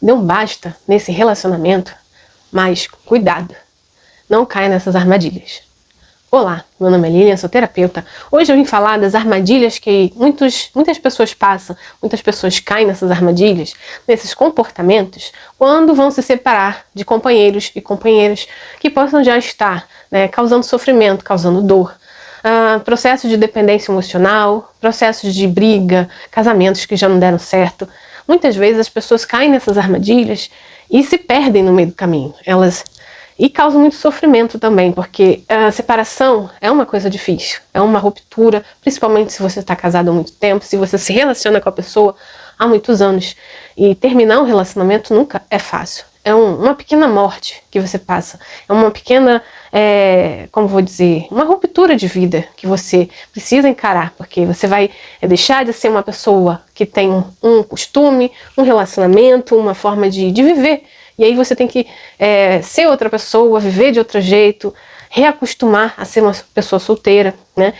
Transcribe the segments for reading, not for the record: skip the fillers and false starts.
dê um basta nesse relacionamento, mas cuidado, não caia nessas armadilhas. Olá, meu nome é Lilian, sou terapeuta. Hoje eu vim falar das armadilhas que muitas pessoas passam, muitas pessoas caem nessas armadilhas, nesses comportamentos, quando vão se separar de companheiros e companheiras que possam já estar causando sofrimento, causando dor. Processos de dependência emocional, processos de briga, casamentos que já não deram certo. Muitas vezes as pessoas caem nessas armadilhas e se perdem no meio do caminho. E causam muito sofrimento também, porque a separação é uma coisa difícil, é uma ruptura, principalmente se você está casado há muito tempo, se você se relaciona com a pessoa há muitos anos. E terminar um relacionamento nunca é fácil. É uma pequena morte que você passa, é uma pequena, uma ruptura de vida que você precisa encarar, porque você vai deixar de ser uma pessoa que tem um costume, um relacionamento, uma forma de viver. E aí você tem que ser outra pessoa, viver de outro jeito, reacostumar a ser uma pessoa solteira, né?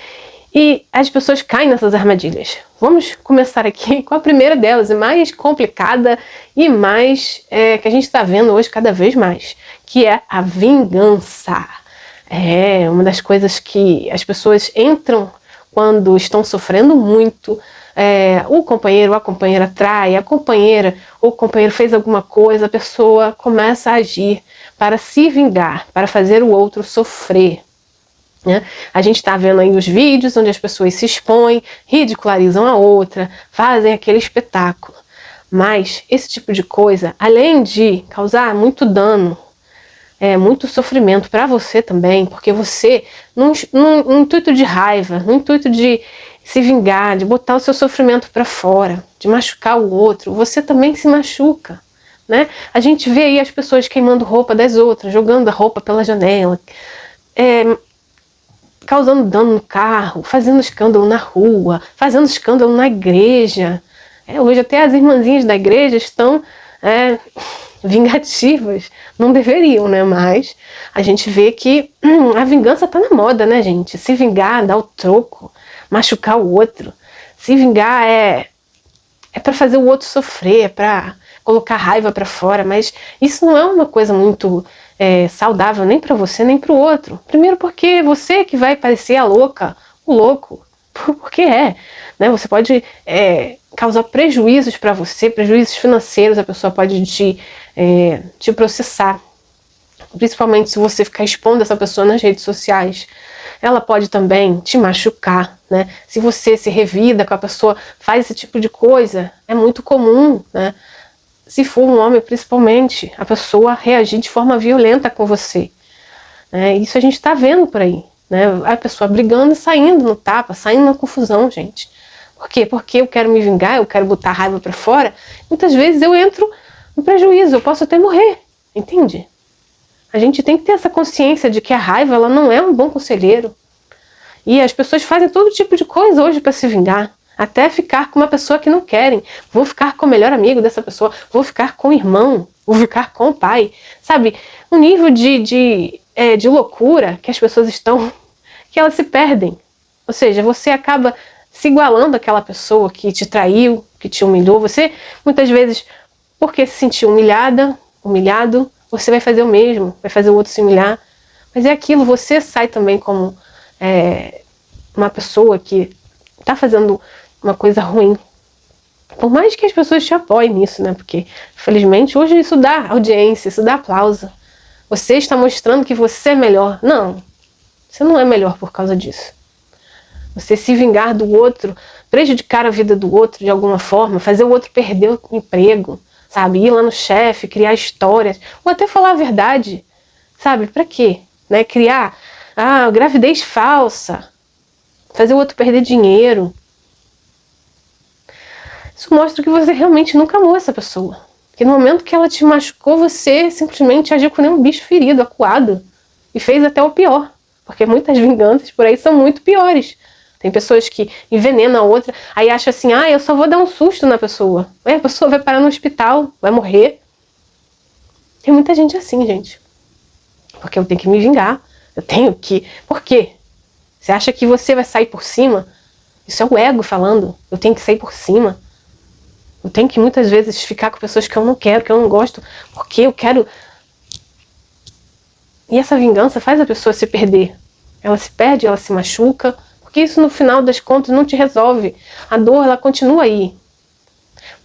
E as pessoas caem nessas armadilhas. Vamos começar aqui com a primeira delas, mais complicada e mais que a gente está vendo hoje cada vez mais, que é a vingança. É uma das coisas que as pessoas entram quando estão sofrendo muito. O companheiro ou a companheira trai, a companheira ou o companheiro fez alguma coisa, a pessoa começa a agir para se vingar, para fazer o outro sofrer. Né? A gente está vendo aí os vídeos onde as pessoas se expõem, ridicularizam a outra, fazem aquele espetáculo. Mas esse tipo de coisa, além de causar muito dano, muito sofrimento para você também, porque você, num intuito de raiva, no intuito de se vingar, de botar o seu sofrimento para fora, de machucar o outro, você também se machuca, né? A gente vê aí as pessoas queimando roupa das outras, jogando a roupa pela janela, causando dano no carro, fazendo escândalo na rua, fazendo escândalo na igreja. Hoje até as irmãzinhas da igreja estão vingativas, não deveriam, né? Mas a gente vê que a vingança tá na moda, né, gente? Se vingar, dar o troco, machucar o outro. Se vingar é para fazer o outro sofrer, é para colocar raiva para fora, mas isso não é uma coisa muito saudável nem para você nem para o outro. Primeiro porque você que vai parecer a louca, o louco, porque né? Você pode causar prejuízos para você, prejuízos financeiros, a pessoa pode te processar, principalmente se você ficar expondo essa pessoa nas redes sociais. Ela pode também te machucar, né? Se você se revida com a pessoa, faz esse tipo de coisa, é muito comum, né? Se for um homem, principalmente, a pessoa reagir de forma violenta com você. Isso a gente está vendo por aí, né? A pessoa brigando e saindo no tapa, saindo na confusão, gente. Por quê? Porque eu quero me vingar, eu quero botar a raiva para fora. Muitas vezes eu entro no prejuízo, eu posso até morrer, entende? A gente tem que ter essa consciência de que a raiva ela não é um bom conselheiro. E as pessoas fazem todo tipo de coisa hoje para se vingar. Até ficar com uma pessoa que não querem. Vou ficar com o melhor amigo dessa pessoa. Vou ficar com o irmão. Vou ficar com o pai. Sabe? Um nível de loucura que as pessoas estão... que elas se perdem. Ou seja, você acaba se igualando àquela pessoa que te traiu, que te humilhou. Você, muitas vezes, porque se sentiu humilhado, você vai fazer o mesmo. Vai fazer o outro se humilhar. Mas é aquilo, você sai também como uma pessoa que está fazendo uma coisa ruim. Por mais que as pessoas te apoiem nisso, né? Porque, infelizmente, hoje isso dá audiência, isso dá aplauso. Você está mostrando que você é melhor. Não, você não é melhor por causa disso. Você se vingar do outro, prejudicar a vida do outro de alguma forma, fazer o outro perder o emprego, sabe? Ir lá no chefe, criar histórias, ou até falar a verdade, sabe? Pra quê? Né? Criar gravidez falsa, fazer o outro perder dinheiro. Isso mostra que você realmente nunca amou essa pessoa. Porque no momento que ela te machucou, você simplesmente agiu como um bicho ferido, acuado. E fez até o pior. Porque muitas vinganças por aí são muito piores. Tem pessoas que envenenam a outra, aí acha assim, eu só vou dar um susto na pessoa. Aí a pessoa vai parar no hospital, vai morrer. Tem muita gente assim, gente. Porque eu tenho que me vingar. Eu tenho que... Por quê? Você acha que você vai sair por cima? Isso é o ego falando. Eu tenho que sair por cima. Eu tenho que muitas vezes ficar com pessoas que eu não quero, que eu não gosto, porque eu quero. E essa vingança faz a pessoa se perder. Ela se perde, ela se machuca, porque isso no final das contas não te resolve. A dor, ela continua aí.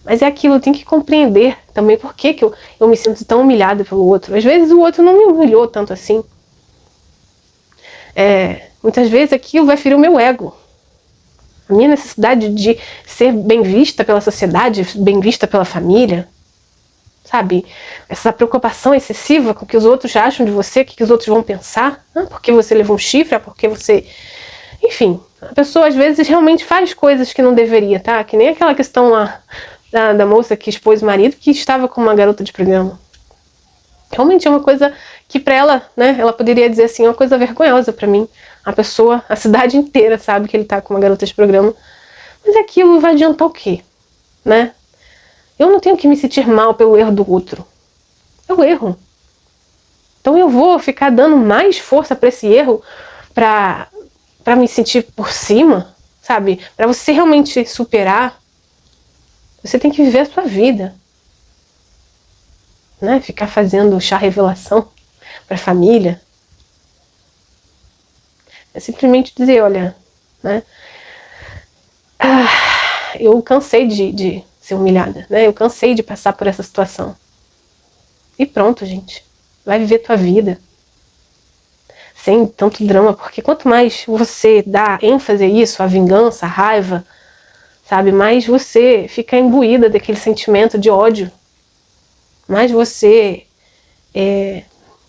Mas é aquilo, eu tenho que compreender também por que eu me sinto tão humilhada pelo outro. Às vezes o outro não me humilhou tanto assim. Muitas vezes aquilo vai ferir o meu ego. A minha necessidade de ser bem vista pela sociedade, bem vista pela família, sabe? Essa preocupação excessiva com o que os outros acham de você, o que os outros vão pensar, porque você levou um chifre, porque você... Enfim, a pessoa às vezes realmente faz coisas que não deveria, tá? Que nem aquela questão lá da moça que expôs o marido, que estava com uma garota de programa. Realmente é uma coisa que pra ela, né, ela poderia dizer assim, é uma coisa vergonhosa pra mim. A pessoa, a cidade inteira sabe que ele tá com uma garota de programa. Mas aquilo vai adiantar o quê? Né? Eu não tenho que me sentir mal pelo erro do outro. É o erro. Então eu vou ficar dando mais força pra esse erro pra me sentir por cima, sabe? Pra você realmente superar, você tem que viver a sua vida. Né? Ficar fazendo chá revelação pra família. É simplesmente dizer, olha, né? Eu cansei de ser humilhada, né? Eu cansei de passar por essa situação. E pronto, gente. Vai viver tua vida. Sem tanto drama, porque quanto mais você dá ênfase a isso, a vingança, a raiva, sabe? Mais você fica imbuída daquele sentimento de ódio. Mais você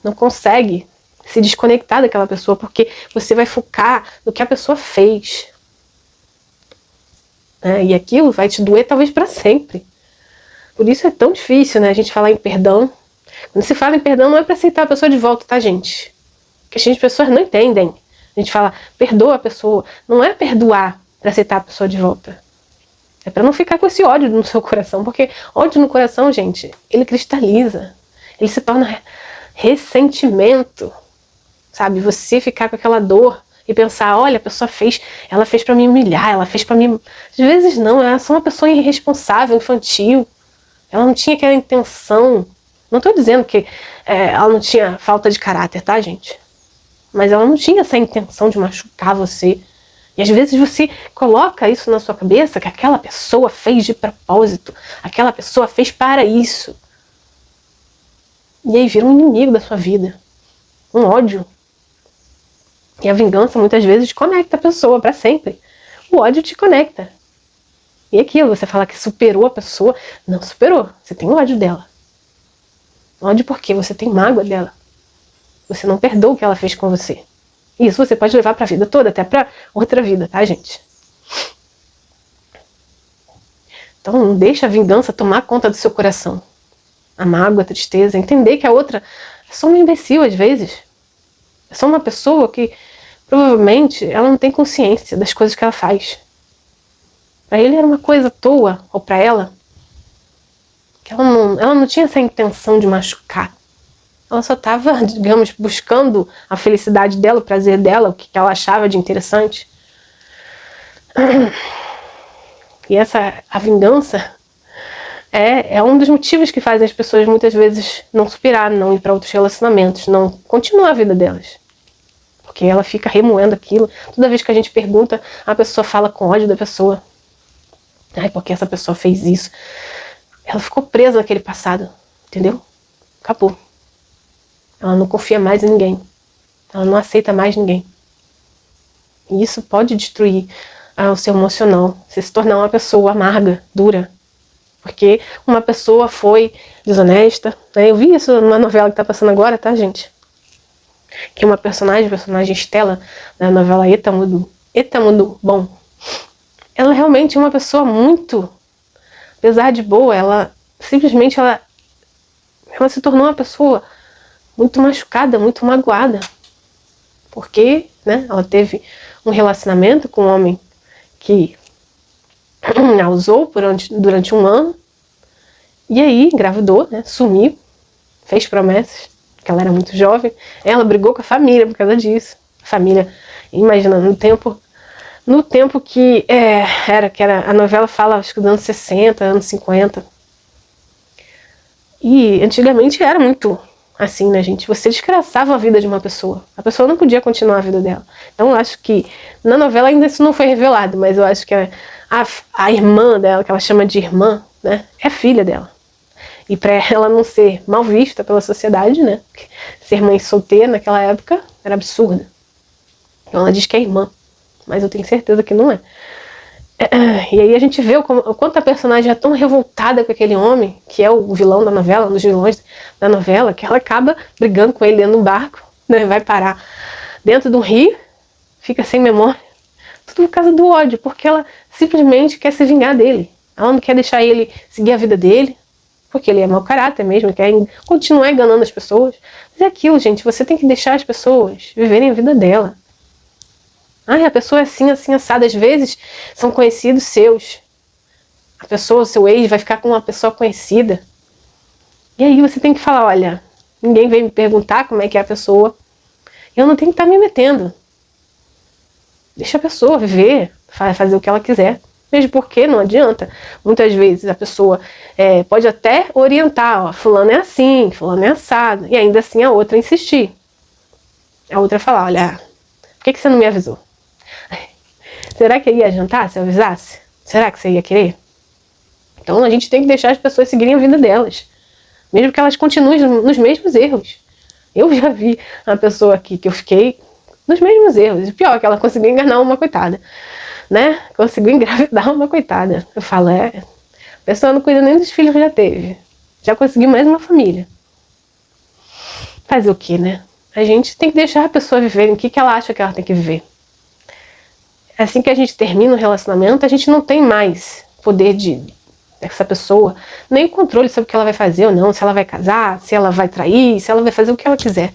não consegue se desconectar daquela pessoa, porque você vai focar no que a pessoa fez. E aquilo vai te doer talvez para sempre. Por isso é tão difícil, né, a gente falar em perdão. Quando se fala em perdão, não é para aceitar a pessoa de volta, tá, gente? Porque as pessoas não entendem. A gente fala, perdoa a pessoa. Não é perdoar para aceitar a pessoa de volta. É para não ficar com esse ódio no seu coração. Porque ódio no coração, gente, ele cristaliza. Ele se torna ressentimento. Sabe? Você ficar com aquela dor e pensar, olha, a pessoa fez, ela fez pra me humilhar, ela fez pra me... Às vezes não, ela é só uma pessoa irresponsável, infantil. Ela não tinha aquela intenção. Não tô dizendo que ela não tinha falta de caráter, tá, gente? Mas ela não tinha essa intenção de machucar você. E às vezes você coloca isso na sua cabeça, que aquela pessoa fez de propósito, aquela pessoa fez para isso. E aí vira um inimigo da sua vida. Um ódio. E a vingança muitas vezes conecta a pessoa para sempre. O ódio te conecta. E aquilo, você fala que superou a pessoa. Não superou, você tem ódio dela. Ódio porque você tem mágoa dela. Você não perdoa o que ela fez com você. E isso você pode levar para a vida toda, até para outra vida, tá, gente? Então não deixa a vingança tomar conta do seu coração. A mágoa, a tristeza, entender que a outra é só uma imbecil às vezes. É só uma pessoa que provavelmente ela não tem consciência das coisas que ela faz. Para ele era uma coisa à toa, ou para ela, que ela não tinha essa intenção de machucar. Ela só estava, digamos, buscando a felicidade dela, o prazer dela, o que ela achava de interessante. E a vingança é um dos motivos que fazem as pessoas muitas vezes não superar, não ir para outros relacionamentos, não continuar a vida delas. Porque ela fica remoendo aquilo. Toda vez que a gente pergunta, a pessoa fala com ódio da pessoa. Ai, porque essa pessoa fez isso. Ela ficou presa naquele passado, entendeu? Acabou. Ela não confia mais em ninguém. Ela não aceita mais ninguém. E isso pode destruir o seu emocional. Você se tornar uma pessoa amarga, dura. Porque uma pessoa foi desonesta. Eu vi isso numa novela que tá passando agora, tá, gente? Que uma personagem, a personagem Estela, da novela Etamundo Bom, ela realmente é uma pessoa muito, apesar de boa, ela simplesmente ela se tornou uma pessoa muito machucada, muito magoada. Porque, né, ela teve um relacionamento com um homem que a usou durante um ano, e aí engravidou, né, sumiu, fez promessas, que ela era muito jovem, ela brigou com a família por causa disso. A família, imagina, no tempo que a novela fala, acho que dos anos 60, anos 50. E antigamente era muito assim, né, gente? Você desgraçava a vida de uma pessoa. A pessoa não podia continuar a vida dela. Então eu acho que na novela ainda isso não foi revelado, mas eu acho que a irmã dela, que ela chama de irmã, né, é filha dela. E para ela não ser mal vista pela sociedade, né, ser mãe solteira naquela época era absurdo. Então ela diz que é irmã, mas eu tenho certeza que não é. E aí a gente vê o quanto a personagem é tão revoltada com aquele homem, que é o vilão da novela, um dos vilões da novela, que ela acaba brigando com ele dentro de um barco, né, vai parar dentro de um rio, fica sem memória, tudo por causa do ódio, porque ela simplesmente quer se vingar dele. Ela não quer deixar ele seguir a vida dele, porque ele é mau caráter mesmo, quer continuar enganando as pessoas. Mas é aquilo, gente, você tem que deixar as pessoas viverem a vida dela. Ai, a pessoa é assim, assim, assada. Às vezes são conhecidos seus. A pessoa, seu ex, vai ficar com uma pessoa conhecida. E aí você tem que falar, olha, ninguém vem me perguntar como é que é a pessoa. Eu não tenho que estar me metendo. Deixa a pessoa viver, fazer o que ela quiser. Mesmo porque não adianta. Muitas vezes a pessoa pode até orientar, ó, fulano é assim, fulano é assado. E ainda assim a outra insistir. A outra falar, olha, por que você não me avisou? Será que ia adiantar se eu avisasse? Será que você ia querer? Então a gente tem que deixar as pessoas seguirem a vida delas. Mesmo que elas continuem nos mesmos erros. Eu já vi uma pessoa aqui que eu fiquei nos mesmos erros. E pior, que ela conseguiu enganar uma coitada. Né? Conseguiu engravidar uma coitada. Eu falo, a pessoa não cuida nem dos filhos que já teve. Já conseguiu mais uma família. Fazer o quê, né? A gente tem que deixar a pessoa viver o que ela acha que ela tem que viver. Assim que a gente termina o relacionamento, a gente não tem mais poder dessa pessoa, nem controle sobre o que ela vai fazer ou não, se ela vai casar, se ela vai trair, se ela vai fazer o que ela quiser.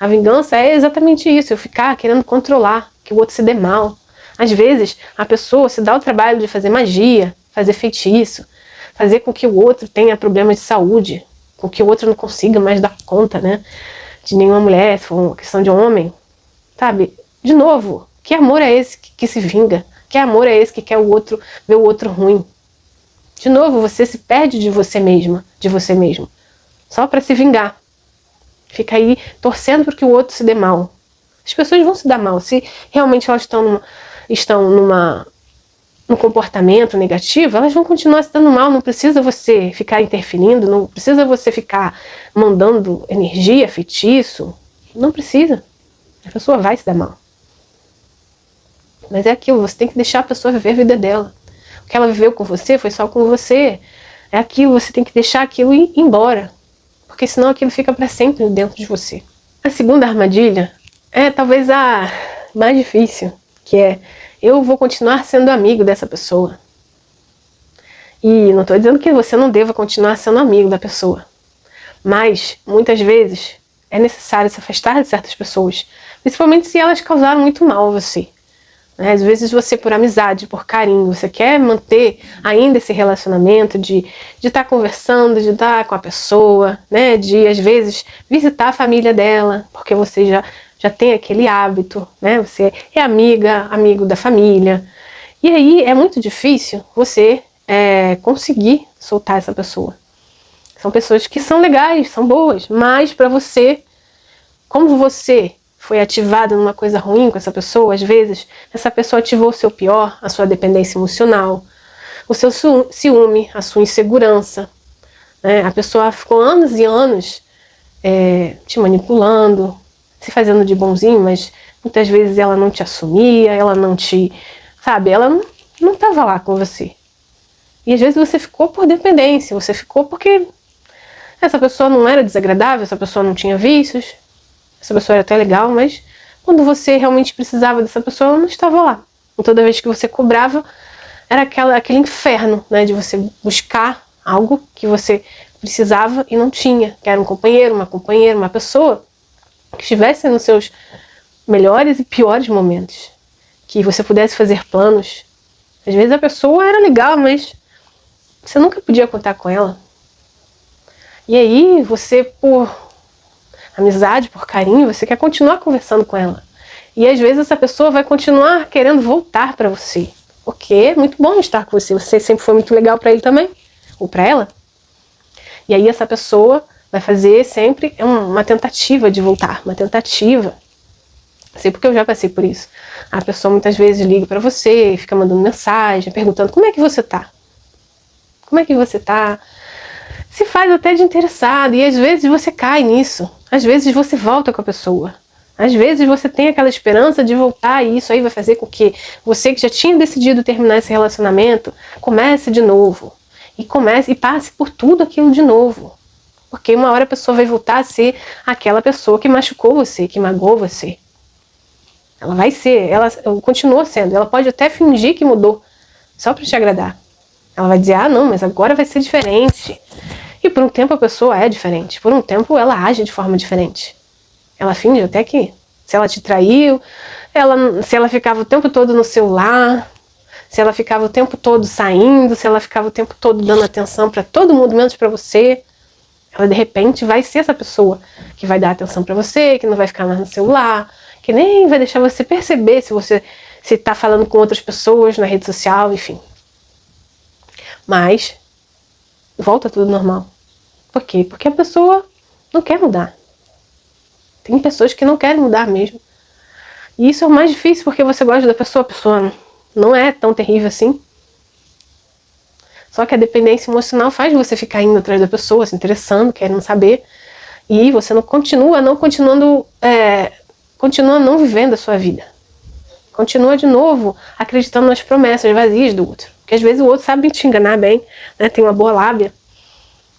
A vingança é exatamente isso, eu ficar querendo controlar, que o outro se dê mal. Às vezes, a pessoa se dá o trabalho de fazer magia, fazer feitiço, fazer com que o outro tenha problemas de saúde, com que o outro não consiga mais dar conta, né, de nenhuma mulher, se for uma questão de homem. Sabe? De novo, que amor é esse que se vinga? Que amor é esse que quer ver o outro ruim? De novo, você se perde de você mesma, de você mesmo, só para se vingar. Fica aí torcendo para que o outro se dê mal. As pessoas vão se dar mal. Se realmente elas estão num comportamento negativo, elas vão continuar se dando mal. Não precisa você ficar interferindo, não precisa você ficar mandando energia, feitiço. Não precisa. A pessoa vai se dar mal. Mas é aquilo, você tem que deixar a pessoa viver a vida dela. O que ela viveu com você foi só com você. É aquilo, você tem que deixar aquilo ir embora. Porque senão aquilo fica para sempre dentro de você. A segunda armadilha é talvez a mais difícil, que é, eu vou continuar sendo amigo dessa pessoa. E não estou dizendo que você não deva continuar sendo amigo da pessoa. Mas, muitas vezes, é necessário se afastar de certas pessoas. Principalmente se elas causaram muito mal a você. Às vezes você, por amizade, por carinho, você quer manter ainda esse relacionamento de estar conversando, de estar com a pessoa, né? De, às vezes, visitar a família dela, porque você já tem aquele hábito, né? Você é amigo da família. E aí é muito difícil você conseguir soltar essa pessoa. São pessoas que são legais, são boas, mas para você, como você foi ativado numa coisa ruim com essa pessoa, às vezes essa pessoa ativou o seu pior, a sua dependência emocional, o seu ciúme, a sua insegurança, né? A pessoa ficou anos e anos te manipulando, se fazendo de bonzinho, mas muitas vezes ela não te assumia, ela não te, sabe, ela não estava lá com você. E às vezes você ficou por dependência, você ficou porque essa pessoa não era desagradável, essa pessoa não tinha vícios, essa pessoa era até legal, mas quando você realmente precisava dessa pessoa, ela não estava lá. E toda vez que você cobrava, era aquele inferno, né, de você buscar algo que você precisava e não tinha, que era um companheiro, uma companheira, uma pessoa que estivesse nos seus melhores e piores momentos, que você pudesse fazer planos. Às vezes a pessoa era legal, mas você nunca podia contar com ela. E aí você, por amizade, por carinho, você quer continuar conversando com ela. E às vezes essa pessoa vai continuar querendo voltar para você, porque é muito bom estar com você. Você sempre foi muito legal para ele também, ou para ela. E aí essa pessoa vai fazer sempre uma tentativa de voltar, uma tentativa. Sei porque eu já passei por isso. A pessoa muitas vezes liga para você, fica mandando mensagem, perguntando como é que você tá? Como é que você tá? Se faz até de interessado, e às vezes você cai nisso. Às vezes você volta com a pessoa. Às vezes você tem aquela esperança de voltar, e isso aí vai fazer com que você que já tinha decidido terminar esse relacionamento, comece de novo. E passe por tudo aquilo de novo. Porque uma hora a pessoa vai voltar a ser aquela pessoa que machucou você, que magoou você. Ela vai ser, ela continua sendo. Ela pode até fingir que mudou, só para te agradar. Ela vai dizer, ah não, mas agora vai ser diferente. E por um tempo a pessoa é diferente. Por um tempo ela age de forma diferente. Ela finge até que, se ela te traiu, se ela ficava o tempo todo no celular, se ela ficava o tempo todo saindo, se ela ficava o tempo todo dando atenção para todo mundo, menos para você, ela de repente vai ser essa pessoa que vai dar atenção para você, que não vai ficar mais no celular, que nem vai deixar você perceber se você está falando com outras pessoas na rede social, enfim. Mas volta tudo normal. Por quê? Porque a pessoa não quer mudar. Tem pessoas que não querem mudar mesmo. E isso é o mais difícil, porque você gosta da pessoa, a pessoa não é tão terrível assim. Só que a dependência emocional faz você ficar indo atrás da pessoa, se interessando, querendo saber. E você continua não vivendo a sua vida. Continua de novo acreditando nas promessas vazias do outro. Porque às vezes o outro sabe te enganar bem, né? Tem uma boa lábia,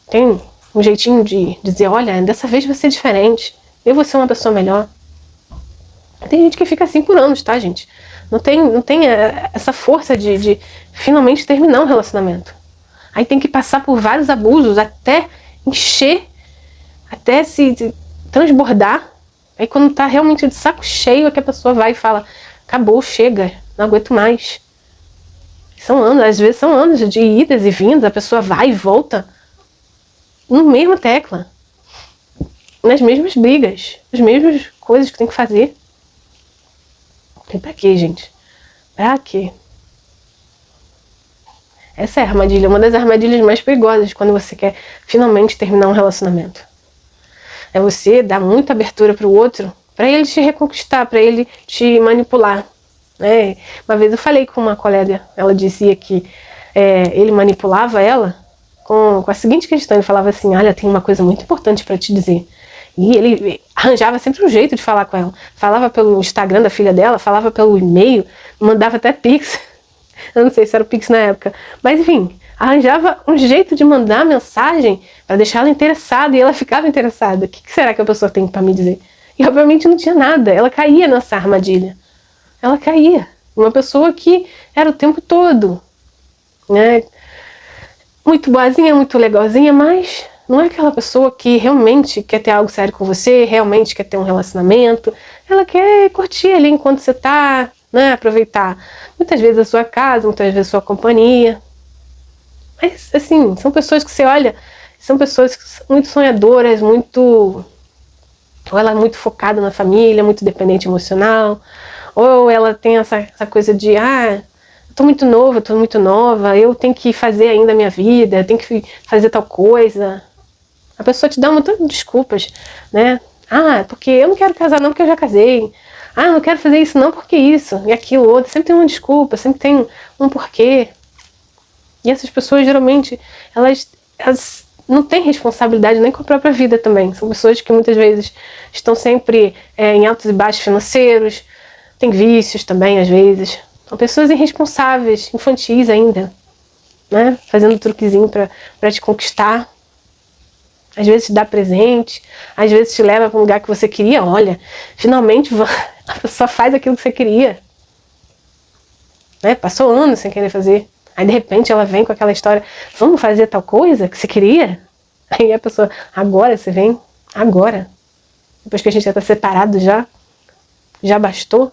tem um jeitinho de dizer, olha, dessa vez vai ser diferente, eu vou ser uma pessoa melhor. Tem gente que fica assim por anos, tá, gente? Não tem essa força de finalmente terminar um relacionamento. Aí tem que passar por vários abusos até encher, até se transbordar. Aí quando tá realmente de saco cheio é que a pessoa vai e fala, acabou, chega, não aguento mais. São anos, às vezes são anos de idas e vindas, a pessoa vai e volta no mesmo tecla, nas mesmas brigas, as mesmas coisas que tem que fazer. E pra quê, gente? Pra quê? Essa é a armadilha, uma das armadilhas mais perigosas quando você quer finalmente terminar um relacionamento. É você dar muita abertura pro outro, para ele te reconquistar, para ele te manipular. Uma vez eu falei com uma colega, ela dizia que ele manipulava ela com a seguinte questão, ele falava assim, olha, tem uma coisa muito importante para te dizer. E ele arranjava sempre um jeito de falar com ela. Falava pelo Instagram da filha dela, falava pelo e-mail, mandava até Pix. Eu não sei se era o Pix na época. Mas enfim, arranjava um jeito de mandar mensagem para deixar ela interessada, e ela ficava interessada. O que será que a pessoa tem para me dizer? E obviamente não tinha nada, ela caía nessa armadilha. Ela caía. Uma pessoa que era o tempo todo, né? Muito boazinha, muito legalzinha, mas não é aquela pessoa que realmente quer ter algo sério com você, realmente quer ter um relacionamento. Ela quer curtir ali enquanto você tá, né? Aproveitar muitas vezes a sua casa, muitas vezes a sua companhia. Mas, assim, são pessoas que você olha, são pessoas muito sonhadoras, ou ela é muito focada na família, muito dependente emocional, ou ela tem essa coisa de, eu tô muito nova, eu tô muito nova, eu tenho que fazer ainda a minha vida, eu tenho que fazer tal coisa. A pessoa te dá um montão de desculpas, né? Porque eu não quero casar não, porque eu já casei. Eu não quero fazer isso não, porque isso e aquilo, outro. Sempre tem uma desculpa, sempre tem um porquê. E essas pessoas, geralmente, elas não têm responsabilidade nem com a própria vida também. São pessoas que muitas vezes estão sempre em altos e baixos financeiros, têm vícios também, às vezes. São pessoas irresponsáveis, infantis ainda, né? Fazendo truquezinho para te conquistar. Às vezes te dá presente, às vezes te leva para um lugar que você queria. Olha, finalmente a pessoa faz aquilo que você queria. Né? Passou anos sem querer fazer. Aí de repente ela vem com aquela história, vamos fazer tal coisa que você queria? Aí a pessoa, agora você vem? Agora? Depois que a gente já está separado já bastou?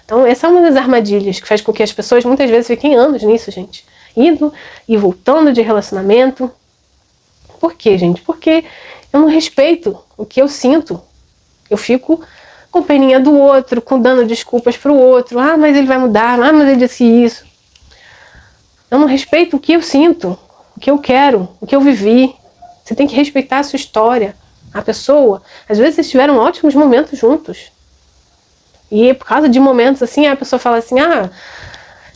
Então essa é uma das armadilhas que faz com que as pessoas muitas vezes fiquem anos nisso, gente. Indo e voltando de relacionamento. Por quê, gente? Porque eu não respeito o que eu sinto. Eu fico com peninha do outro, com dando desculpas pro outro. Ah, mas ele vai mudar. Ah, mas ele disse isso. Eu não respeito o que eu sinto, o que eu quero, o que eu vivi. Você tem que respeitar a sua história, a pessoa. Às vezes vocês tiveram ótimos momentos juntos. E por causa de momentos assim, a pessoa fala assim, ah,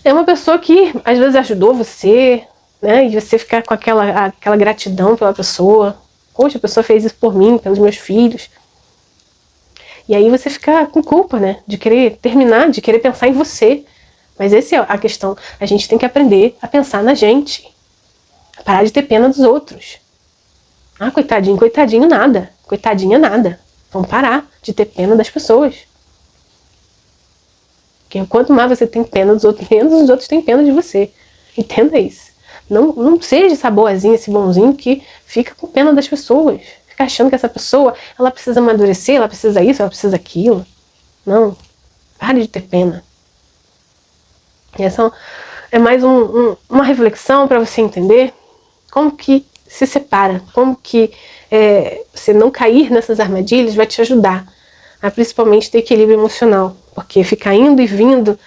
é uma pessoa que às vezes ajudou você, né? E você ficar com aquela gratidão pela pessoa. Poxa, a pessoa fez isso por mim, pelos meus filhos. E aí você fica com culpa, né? De querer terminar, de querer pensar em você. Mas essa é a questão. A gente tem que aprender a pensar na gente. A parar de ter pena dos outros. Ah, coitadinho, coitadinho nada. Coitadinha nada. Vamos parar de ter pena das pessoas. Porque quanto mais você tem pena dos outros, menos os outros têm pena de você. Entenda isso. Não seja essa boazinha, esse bonzinho que fica com pena das pessoas. Fica achando que essa pessoa, ela precisa amadurecer, ela precisa isso, ela precisa aquilo. Não. Pare de ter pena. E essa é mais uma reflexão para você entender como que se separa, como que você não cair nessas armadilhas vai te ajudar a principalmente ter equilíbrio emocional. Porque ficar indo e vindo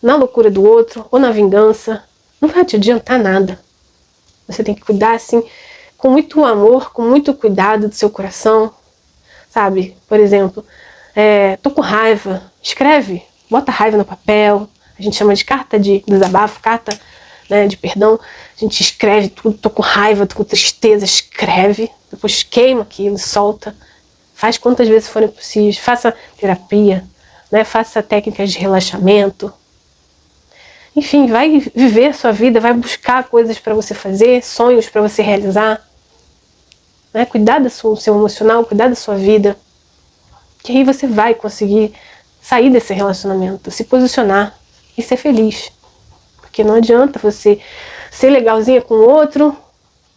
na loucura do outro ou na vingança não vai te adiantar nada. Você tem que cuidar assim, com muito amor, com muito cuidado do seu coração, sabe? Por exemplo, tô com raiva, escreve, bota a raiva no papel, a gente chama de carta de desabafo, carta, né, de perdão, a gente escreve tudo, tô com raiva, tô com tristeza, escreve, depois queima aquilo, solta, faz quantas vezes forem possíveis, faça terapia, né, faça técnicas de relaxamento, enfim, vai viver a sua vida, vai buscar coisas para você fazer, sonhos para você realizar, né? Cuidar do seu emocional, cuidar da sua vida, que aí você vai conseguir sair desse relacionamento, se posicionar e ser feliz. Porque não adianta você ser legalzinha com o outro,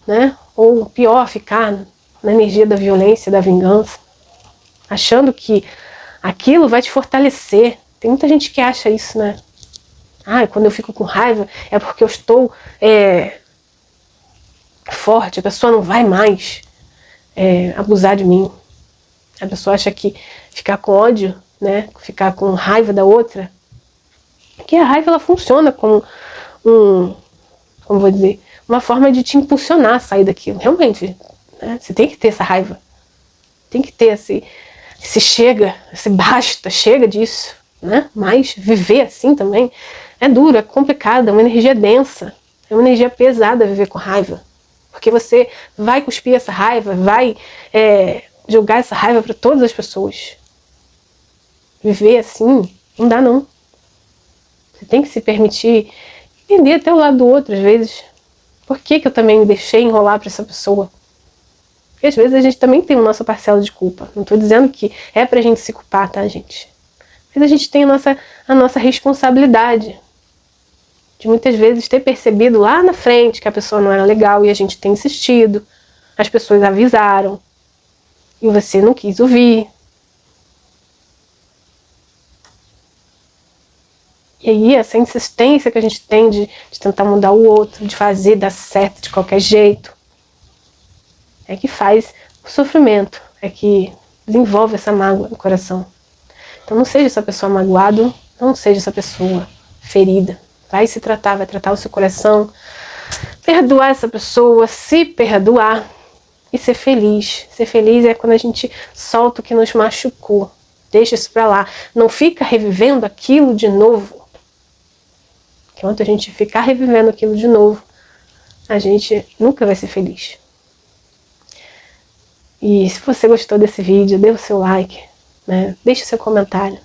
né? Ou pior, ficar na energia da violência, da vingança, achando que aquilo vai te fortalecer. Tem muita gente que acha isso, né? Ah, quando eu fico com raiva é porque eu estou forte, a pessoa não vai mais abusar de mim. A pessoa acha que ficar com ódio, né, ficar com raiva da outra, que a raiva ela funciona como como vou dizer, uma forma de te impulsionar a sair daquilo. Realmente, né, você tem que ter essa raiva, tem que ter esse chega, esse basta, chega disso, né? Mas viver assim também é duro, é complicado, é uma energia densa, é uma energia pesada viver com raiva. Porque você vai cuspir essa raiva, vai jogar essa raiva para todas as pessoas. Viver assim, não dá não. Você tem que se permitir entender até o lado do outro, às vezes. Por que eu também me deixei enrolar para essa pessoa? Porque às vezes a gente também tem o nosso parcela de culpa. Não estou dizendo que é pra gente se culpar, tá, gente? Mas a gente tem a nossa responsabilidade de muitas vezes ter percebido lá na frente que a pessoa não era legal e a gente tem insistido, as pessoas avisaram e você não quis ouvir. E aí essa insistência que a gente tem de tentar mudar o outro, de fazer dar certo de qualquer jeito, é que faz o sofrimento, é que desenvolve essa mágoa no coração. Então não seja essa pessoa magoada, não seja essa pessoa ferida. Vai se tratar, vai tratar o seu coração, perdoar essa pessoa, se perdoar e ser feliz. Ser feliz é quando a gente solta o que nos machucou. Deixa isso pra lá. Não fica revivendo aquilo de novo. Enquanto a gente ficar revivendo aquilo de novo, a gente nunca vai ser feliz. E se você gostou desse vídeo, dê o seu like, né? Deixe o seu comentário.